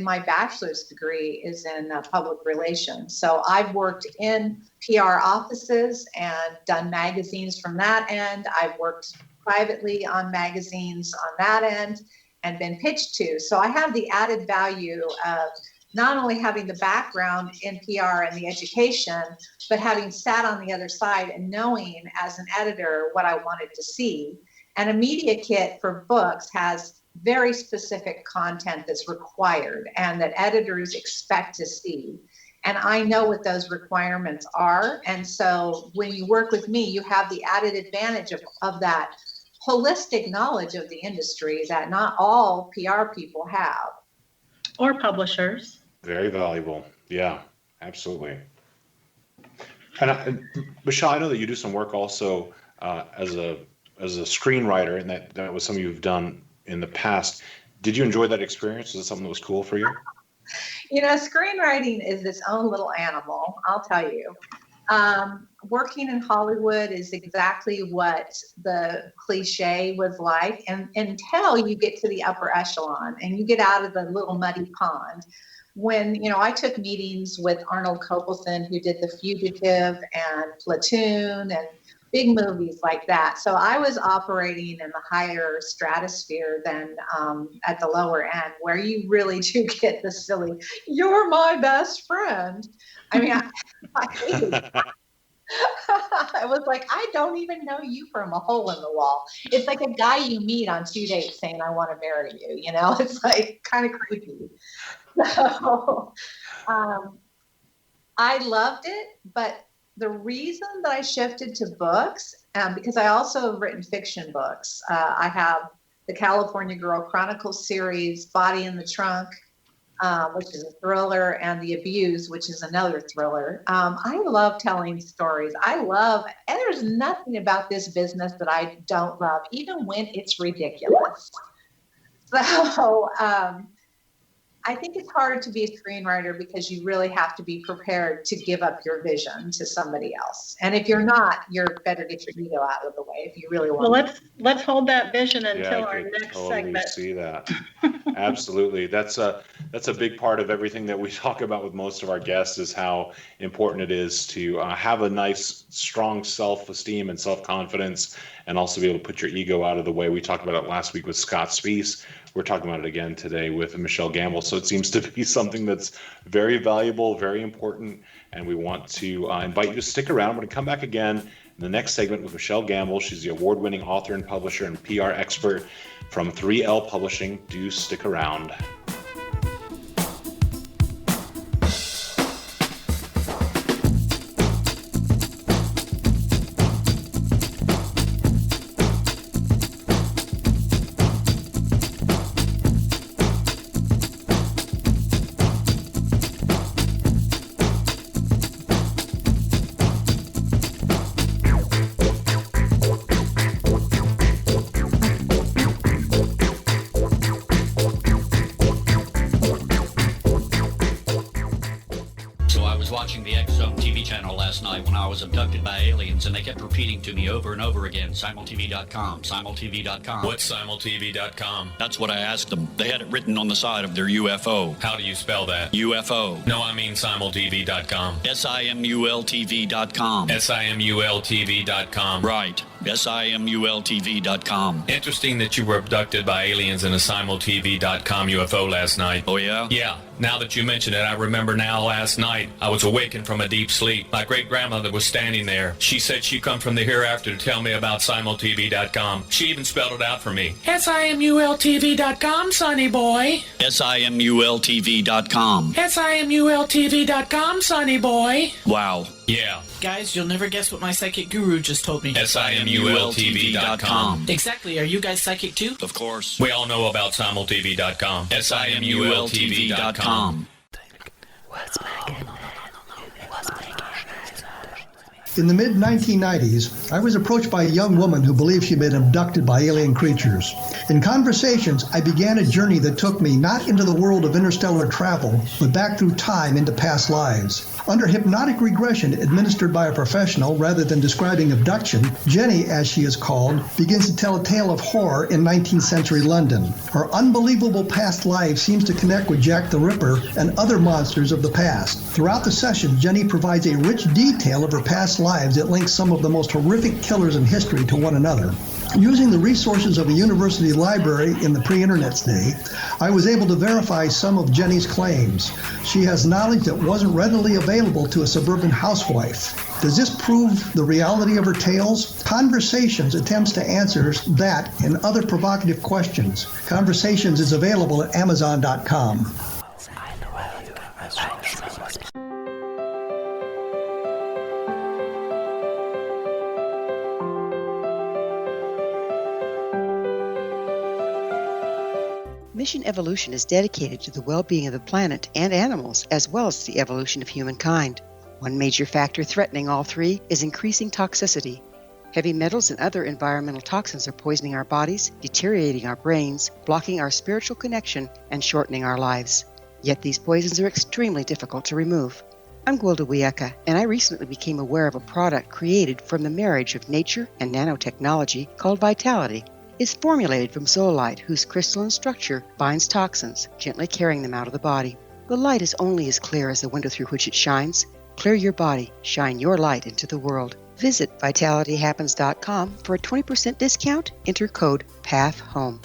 My bachelor's degree is in public relations. So I've worked in PR offices and done magazines from that end. I've worked privately on magazines on that end and been pitched to. So I have the added value of not only having the background in PR and the education, but having sat on the other side and knowing as an editor what I wanted to see. And a media kit for books has very specific content that's required and that editors expect to see. And I know what those requirements are. And so when you work with me, you have the added advantage of that holistic knowledge of the industry that not all PR people have. Or publishers. Very valuable. Yeah, absolutely. And Michelle, I know that you do some work also as a screenwriter, and that was something you've done in the past. Did you enjoy that experience? Was it something that was cool for you? You know, screenwriting is its own little animal, I'll tell you. Working in Hollywood is exactly what the cliche was like, and until you get to the upper echelon and you get out of the little muddy pond. When, you know, I took meetings with Arnold Copelson, who did The Fugitive and Platoon and big movies like that. So I was operating in the higher stratosphere than at the lower end, where you really do get the silly, "You're my best friend." I mean, I hated it. I was like, I don't even know you from a hole in the wall. It's like a guy you meet on 2 dates saying, "I want to marry you." You know, it's like kind of creepy. So I loved it, but the reason that I shifted to books, because I also have written fiction books. I have the California Girl Chronicles series, Body in the Trunk, which is a thriller, and The Abused, which is another thriller. I love telling stories. And there's nothing about this business that I don't love, even when it's ridiculous. So I think it's hard to be a screenwriter because you really have to be prepared to give up your vision to somebody else. And if you're not, you're better get your ego out of the way if you really want. Well, let's hold that vision until our next totally segment. See that. Absolutely. That's a big part of everything that we talk about with most of our guests, is how important it is to have a nice, strong self-esteem and self-confidence, and also be able to put your ego out of the way. We talked about it last week with Scott Spies. We're talking about it again today with Michelle Gamble. So it seems to be something that's very valuable, very important, and we want to invite you to stick around. I'm going to come back again in the next segment with Michelle Gamble. She's the award-winning author and publisher and PR expert from 3L Publishing. Do stick around. night when I was abducted by aliens, and they kept repeating to me over and over again, simultv.com, simultv.com. What's simultv.com? That's what I asked them. They had it written on the side of their UFO. How do you spell that? UFO. No, I mean simultv.com. simultv.com. simultv.com. Right. simultv.com. Interesting that you were abducted by aliens in a simultv.com UFO last night. Oh, yeah? Yeah. Now that you mention it, I remember now last night I was awakened from a deep sleep. My great-grandmother was standing there. She said she come from the hereafter to tell me about simultv.com. She even spelled it out for me. simultv.com, sonny boy. simultv.com. simultv.com, sonny boy. Wow. Yeah. Guys, you'll never guess what my psychic guru just told me. simultv.com. Exactly. Are you guys psychic too? Of course. We all know about simultv.com. simultv.com. In the mid-1990s, I was approached by a young woman who believed she'd been abducted by alien creatures. In conversations, I began a journey that took me not into the world of interstellar travel, but back through time into past lives. Under hypnotic regression administered by a professional rather than describing abduction, Jenny, as she is called, begins to tell a tale of horror in 19th century London. Her unbelievable past life seems to connect with Jack the Ripper and other monsters of the past. Throughout the session, Jenny provides a rich detail of her past lives that links some of the most horrific killers in history to one another. Using the resources of a university library in the pre-internet day, I was able to verify some of Jenny's claims. She has knowledge that wasn't readily available to a suburban housewife. Does this prove the reality of her tales? Conversations attempts to answer that and other provocative questions. Conversations is available at Amazon.com. Mission Evolution is dedicated to the well-being of the planet and animals, as well as the evolution of humankind. One major factor threatening all three is increasing toxicity. Heavy metals and other environmental toxins are poisoning our bodies, deteriorating our brains, blocking our spiritual connection, and shortening our lives. Yet these poisons are extremely difficult to remove. I'm Gwilda Wiyaka, and I recently became aware of a product created from the marriage of nature and nanotechnology called Vitality. It's formulated from zoolite, whose crystalline structure binds toxins, gently carrying them out of the body. The light is only as clear as the window through which it shines. Clear your body, shine your light into the world. Visit vitalityhappens.com for a 20% discount. Enter code PATHHOME.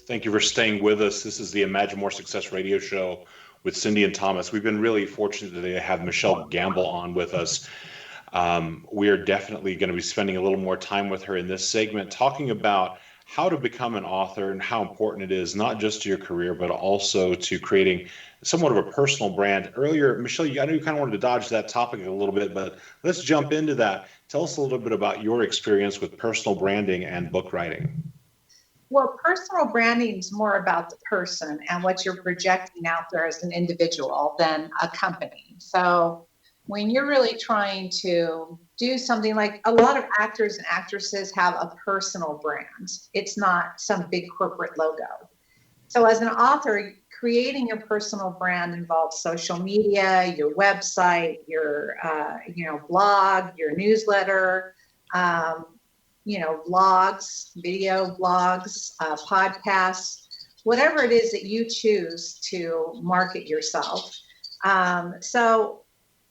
Thank you for staying with us. This is the Imagine More Success radio show with Cindy and Thomas. We've been really fortunate today to have Michelle Gamble on with us. We are definitely going to be spending a little more time with her in this segment, talking about how to become an author and how important it is, not just to your career, but also to creating somewhat of a personal brand. Earlier, Michelle, I know you kind of wanted to dodge that topic a little bit, but let's jump into that. Tell us a little bit about your experience with personal branding and book writing. Well, personal branding is more about the person and what you're projecting out there as an individual than a company. So when you're really trying to do something, like a lot of actors and actresses have a personal brand. It's not some big corporate logo. So as an author, creating your personal brand involves social media, your website, your blog, your newsletter, blogs, video blogs, podcasts, whatever it is that you choose to market yourself. So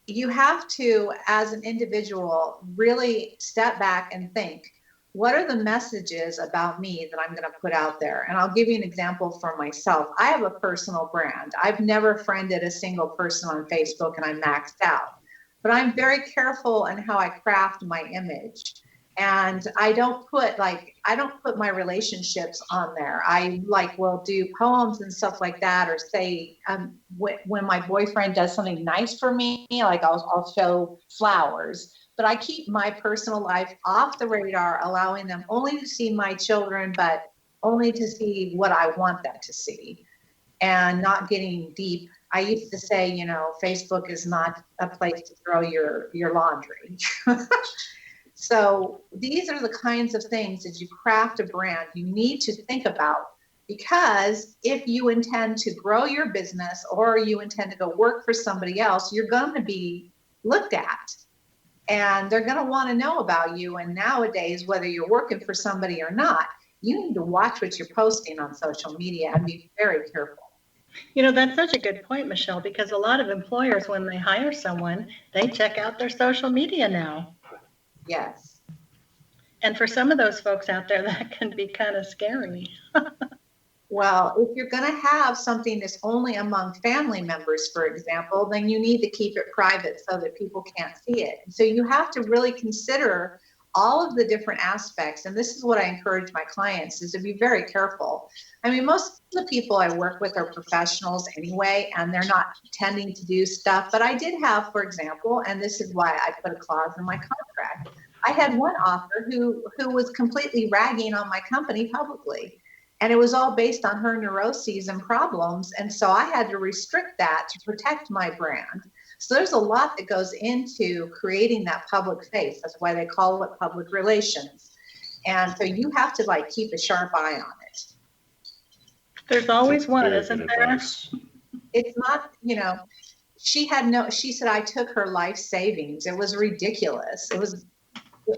you have to, as an individual, really step back and think, what are the messages about me that I'm going to put out there? And I'll give you an example for myself. I have a personal brand. I've never friended a single person on Facebook, and I'm maxed out. But I'm very careful in how I craft my image. And I don't put my relationships on there. I will do poems and stuff like that, or say when my boyfriend does something nice for me, I'll show flowers. But I keep my personal life off the radar, allowing them only to see my children, but only to see what I want them to see, and not getting deep. I used to say, Facebook is not a place to throw your laundry. So these are the kinds of things as you craft a brand you need to think about, because if you intend to grow your business or you intend to go work for somebody else, you're going to be looked at and they're going to want to know about you. And nowadays, whether you're working for somebody or not, you need to watch what you're posting on social media and be very careful. That's such a good point, Michelle, because a lot of employers, when they hire someone, they check out their social media now. Yes. And for some of those folks out there, that can be kind of scary. Well, if you're going to have something that's only among family members, for example, then you need to keep it private so that people can't see it. So you have to really consider all of the different aspects. And this is what I encourage my clients, is to be very careful. I mean, most of the people I work with are professionals anyway, and they're not tending to do stuff. But I did have, for example, and this is why I put a clause in my contract, I had one author who was completely ragging on my company publicly. And it was all based on her neuroses and problems. And so I had to restrict that to protect my brand. So there's a lot that goes into creating that public face. That's why they call it public relations. And so you have to keep a sharp eye on it. There's always one, isn't there? It's not, she said I took her life savings. It was ridiculous. It was,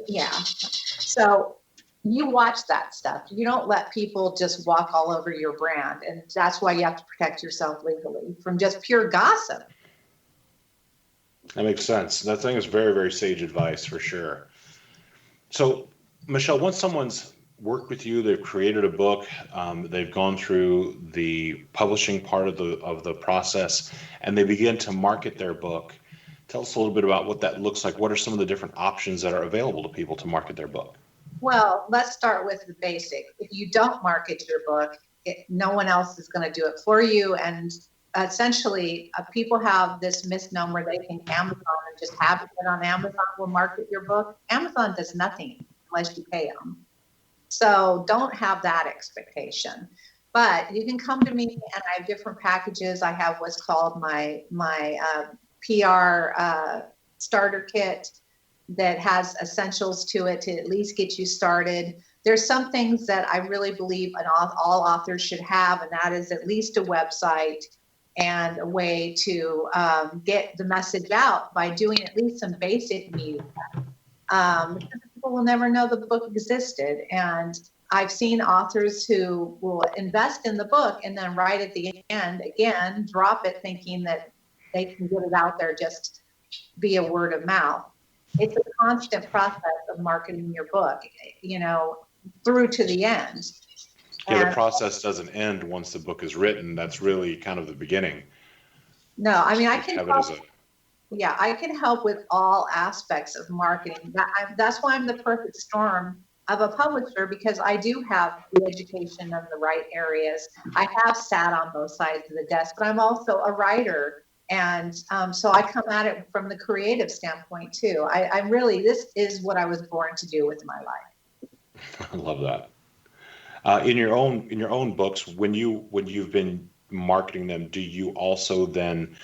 yeah. So you watch that stuff. You don't let people just walk all over your brand. And that's why you have to protect yourself legally from just pure gossip. That makes sense. That thing is very, very sage advice for sure. So, Michelle, once someone's worked with you, they've created a book, they've gone through the publishing part of the process, and they begin to market their book, tell us a little bit about what that looks like. What are some of the different options that are available to people to market their book? Well, let's start with the basic. If you don't market your book, no one else is going to do it for you. And essentially, people have this misnomer. They think Amazon, and just having it on Amazon will market your book. Amazon does nothing unless you pay them. So don't have that expectation. But you can come to me, and I have different packages. I have what's called my PR starter kit that has essentials to it to at least get you started. There's some things that I really believe all authors should have, and that is at least a website and a way to get the message out by doing at least some basic media. Because people will never know the book existed. And I've seen authors who will invest in the book and then right at the end, again, drop it thinking that they can get it out there just via word of mouth. It's a constant process of marketing your book, through to the end. Yeah, the process doesn't end once the book is written. That's really kind of the beginning. No, I mean, I can help with all aspects of marketing. That's why I'm the perfect storm of a publisher, because I do have the education in the right areas. I have sat on both sides of the desk, but I'm also a writer. And so I come at it from the creative standpoint too. I'm really, this is what I was born to do with my life. I love that. In your own books, when you've been marketing them, do you also then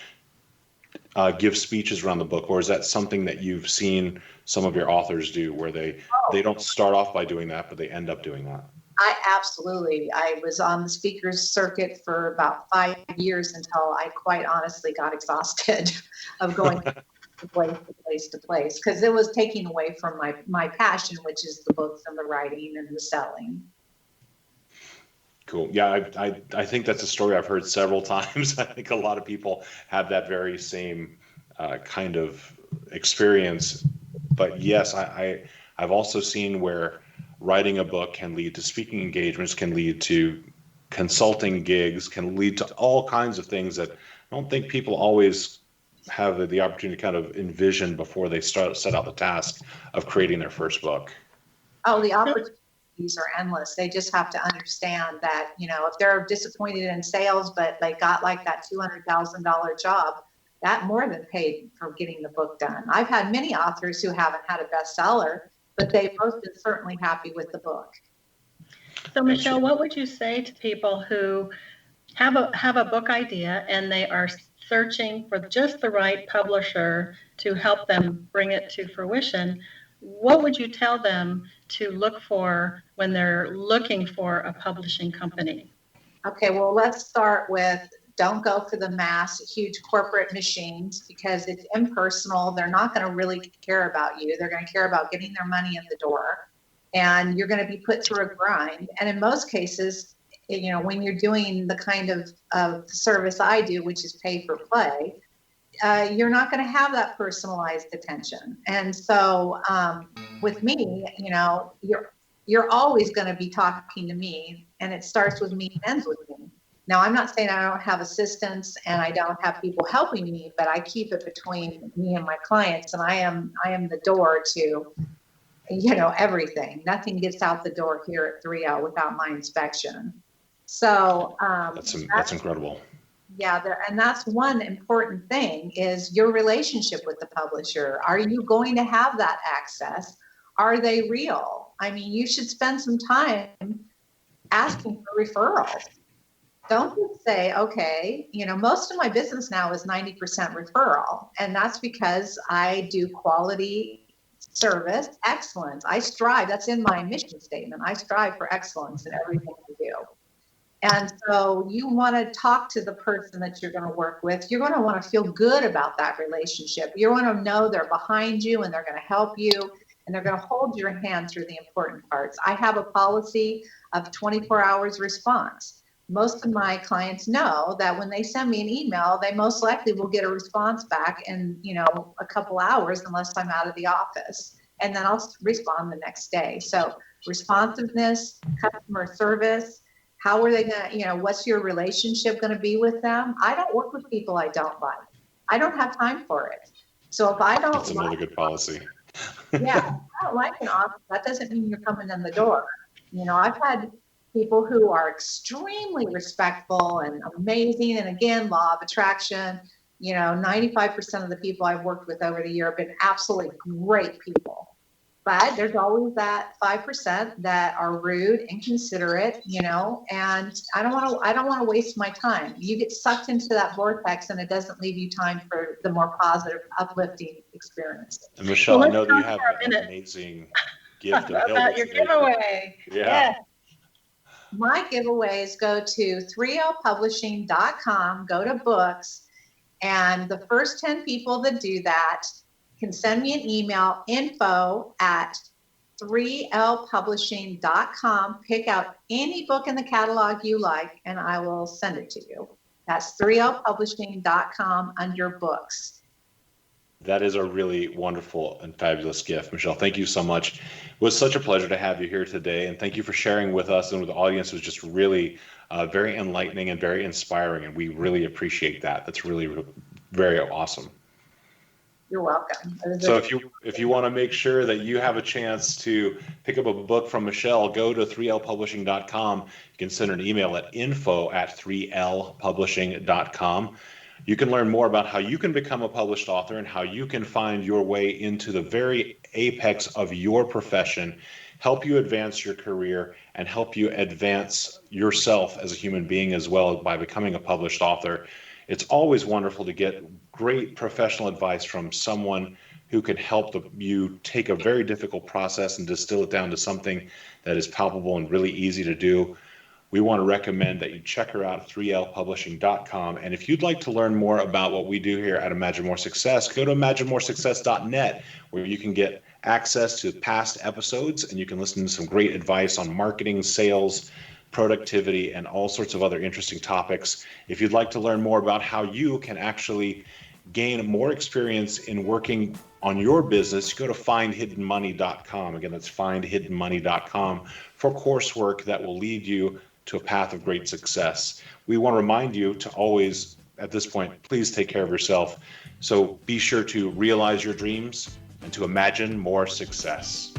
give speeches around the book, or is that something that you've seen some of your authors do, where they don't start off by doing that, but they end up doing that? I was on the speakers circuit for about 5 years until I quite honestly got exhausted of going from place to place, because it was taking away from my passion, which is the books and the writing and the selling. Cool. Yeah, I think that's a story I've heard several times. I think a lot of people have that very same kind of experience. But yes, I've also seen where writing a book can lead to speaking engagements, can lead to consulting gigs, can lead to all kinds of things that I don't think people always have the opportunity to kind of envision before they set out the task of creating their first book. Oh, the opportunities are endless. They just have to understand that, if they're disappointed in sales, but they got like that $200,000 job, that more than paid for getting the book done. I've had many authors who haven't had a bestseller, but they've both been certainly happy with the book. So, Michelle, what would you say to people who have a book idea and they are searching for just the right publisher to help them bring it to fruition? what would you tell them to look for when they're looking for a publishing company? Okay, well, let's start with don't go for the mass, huge corporate machines because it's impersonal. They're not going to really care about you. They're going to care about getting their money in the door, and you're going to be put through a grind. And in most cases, when you're doing the kind of service I do, which is pay for play, you're not going to have that personalized attention. And so with me, you're always going to be talking to me, and it starts with me and ends with me. Now, I'm not saying I don't have assistants and I don't have people helping me, but I keep it between me and my clients, and I am the door to, everything. Nothing gets out the door here at 3L without my inspection. So that's incredible. Yeah, and that's one important thing is your relationship with the publisher. Are you going to have that access? Are they real? I mean, you should spend some time asking for referrals. Don't just say, okay, most of my business now is 90% referral. And that's because I do quality service excellence. I strive, that's in my mission statement. I strive for excellence in everything I do. And so you want to talk to the person that you're going to work with. You're going to want to feel good about that relationship. You want to know they're behind you and they're going to help you and they're going to hold your hand through the important parts. I have a policy of 24 hours response. Most of my clients know that when they send me an email, they most likely will get a response back in, a couple hours unless I'm out of the office. And then I'll respond the next day. So responsiveness, customer service, how are they going to, what's your relationship going to be with them? I don't work with people I don't like. I don't have time for it. So if I don't That's another good policy. Yeah, I don't like an office. That doesn't mean you're coming in the door. I've had people who are extremely respectful and amazing. And again, law of attraction, 95% of the people I've worked with over the year have been absolutely great people. But there's always that 5% that are rude, inconsiderate, and I don't want to waste my time. You get sucked into that vortex and it doesn't leave you time for the more positive, uplifting experience. And Michelle, I know that you have an amazing gift about your giveaway. Yeah. My giveaways go to 3lpublishing.com, go to books, and the first 10 people that do that can send me an email, info@3lpublishing.com. Pick out any book in the catalog you like, and I will send it to you. That's 3lpublishing.com under books. That is a really wonderful and fabulous gift. Michelle, thank you so much. It was such a pleasure to have you here today, and thank you for sharing with us and with the audience. It was just really very enlightening and very inspiring, and we really appreciate that. That's really very awesome. You're welcome. So if you want to make sure that you have a chance to pick up a book from Michelle, go to 3lpublishing.com. You can send her an email at info@3lpublishing.com. You can learn more about how you can become a published author and how you can find your way into the very apex of your profession, help you advance your career, and help you advance yourself as a human being as well by becoming a published author. It's always wonderful to get great professional advice from someone who can help you take a very difficult process and distill it down to something that is palpable and really easy to do. We want to recommend that you check her out at 3lpublishing.com. And if you'd like to learn more about what we do here at Imagine More Success, go to imaginemoresuccess.net, where you can get access to past episodes and you can listen to some great advice on marketing, sales, productivity, and all sorts of other interesting topics. If you'd like to learn more about how you can actually gain more experience in working on your business, go to findhiddenmoney.com. Again, that's findhiddenmoney.com for coursework that will lead you to a path of great success. We want to remind you to always, at this point, please take care of yourself. So be sure to realize your dreams and to imagine more success.